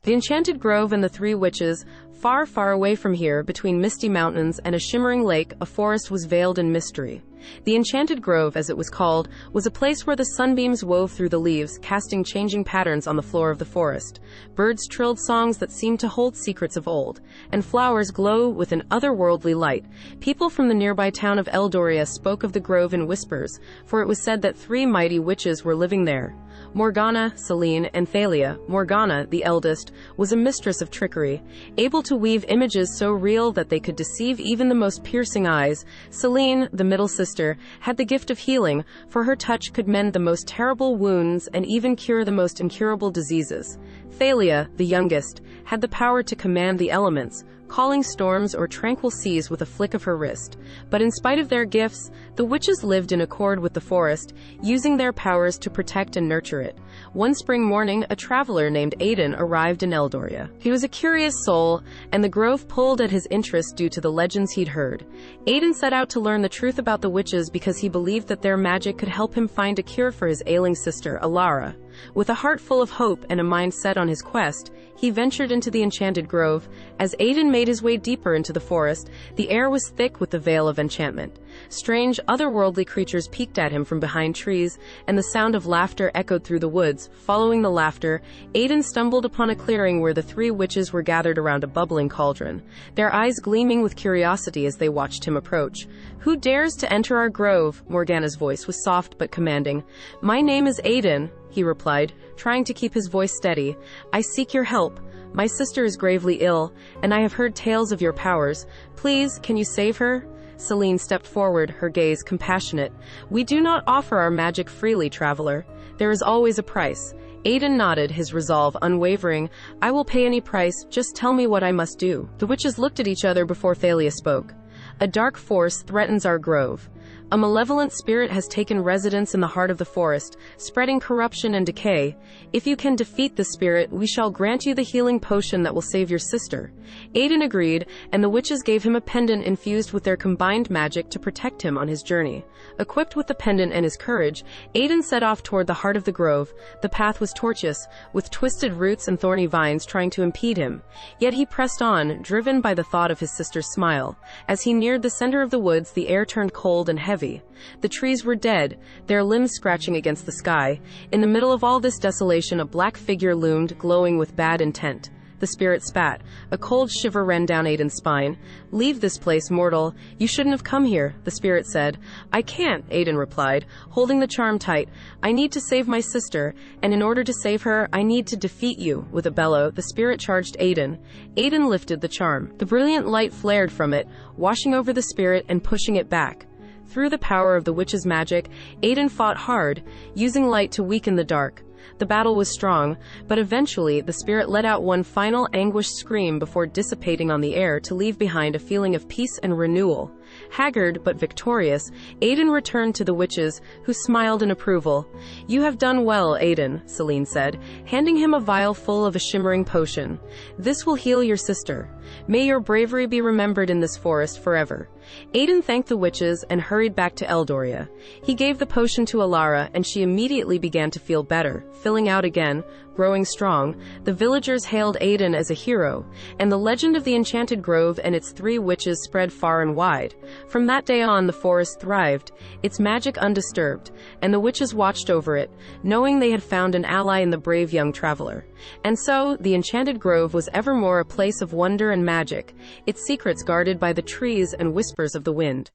The Enchanted Grove and the Three Witches. Far, far away from here, between misty mountains and a shimmering lake, a forest was veiled in mystery. The Enchanted Grove, as it was called, was a place where the sunbeams wove through the leaves, casting changing patterns on the floor of the forest. Birds trilled songs that seemed to hold secrets of old, and flowers glowed with an otherworldly light. People from the nearby town of Eldoria spoke of the grove in whispers, for it was said that three mighty witches were living there. Morgana, Selene, and Thalia. Morgana, the eldest, was a mistress of trickery, able to weave images so real that they could deceive even the most piercing eyes. Selene, the middle sister, had the gift of healing, for her touch could mend the most terrible wounds and even cure the most incurable diseases. Thalia, the youngest, had the power to command the elements, calling storms or tranquil seas with a flick of her wrist. But in spite of their gifts, the witches lived in accord with the forest, using their powers to protect and nurture it. One spring morning, a traveler named Aiden arrived in Eldoria. He was a curious soul, and the grove pulled at his interest due to the legends he'd heard. Aiden set out to learn the truth about the witches because he believed that their magic could help him find a cure for his ailing sister, Alara. With a heart full of hope and a mind set on his quest, he ventured into the Enchanted Grove. As Aiden made his way deeper into the forest, the air was thick with the veil of enchantment. Strange, otherworldly creatures peeked at him from behind trees, and the sound of laughter echoed through the woods. Following the laughter, Aiden stumbled upon a clearing where the three witches were gathered around a bubbling cauldron, their eyes gleaming with curiosity as they watched him approach. "Who dares to enter our grove?" Morgana's voice was soft but commanding. "My name is Aiden," he replied, trying to keep his voice steady. "I seek your help. My sister is gravely ill, and I have heard tales of your powers. Please, can you save her?" Selene stepped forward, her gaze compassionate. "We do not offer our magic freely, traveler. There is always a price." Aiden nodded, his resolve unwavering. "I will pay any price, just tell me what I must do." The witches looked at each other before Thalia spoke. "A dark force threatens our grove. A malevolent spirit has taken residence in the heart of the forest, spreading corruption and decay. If you can defeat the spirit, we shall grant you the healing potion that will save your sister." Aiden agreed, and the witches gave him a pendant infused with their combined magic to protect him on his journey. Equipped with the pendant and his courage, Aiden set off toward the heart of the grove. The path was tortuous, with twisted roots and thorny vines trying to impede him. Yet he pressed on, driven by the thought of his sister's smile. As he neared the center of the woods, the air turned cold and heavy. The trees were dead, their limbs scratching against the sky. In the middle of all this desolation, a black figure loomed, glowing with bad intent. The spirit spat. A cold shiver ran down Aiden's spine. "Leave this place, mortal. You shouldn't have come here," the spirit said. "I can't," Aiden replied, holding the charm tight. "I need to save my sister, and in order to save her, I need to defeat you." With a bellow, the spirit charged Aiden. Aiden lifted the charm. The brilliant light flared from it, washing over the spirit and pushing it back. Through the power of the witch's magic, Aiden fought hard, using light to weaken the dark. The battle was strong, but eventually the spirit let out one final anguished scream before dissipating on the air to leave behind a feeling of peace and renewal. Haggard but victorious, Aiden returned to the witches, who smiled in approval. "You have done well, Aiden," Selene said, handing him a vial full of a shimmering potion. "This will heal your sister. May your bravery be remembered in this forest forever." Aiden thanked the witches and hurried back to Eldoria. He gave the potion to Alara, and she immediately began to feel better, filling out again, growing strong. The villagers hailed Aiden as a hero, and the legend of the Enchanted Grove and its three witches spread far and wide. From that day on, the forest thrived, its magic undisturbed, and the witches watched over it, knowing they had found an ally in the brave young traveler. And so, the Enchanted Grove was evermore a place of wonder and magic, its secrets guarded by the trees and whispers of the wind.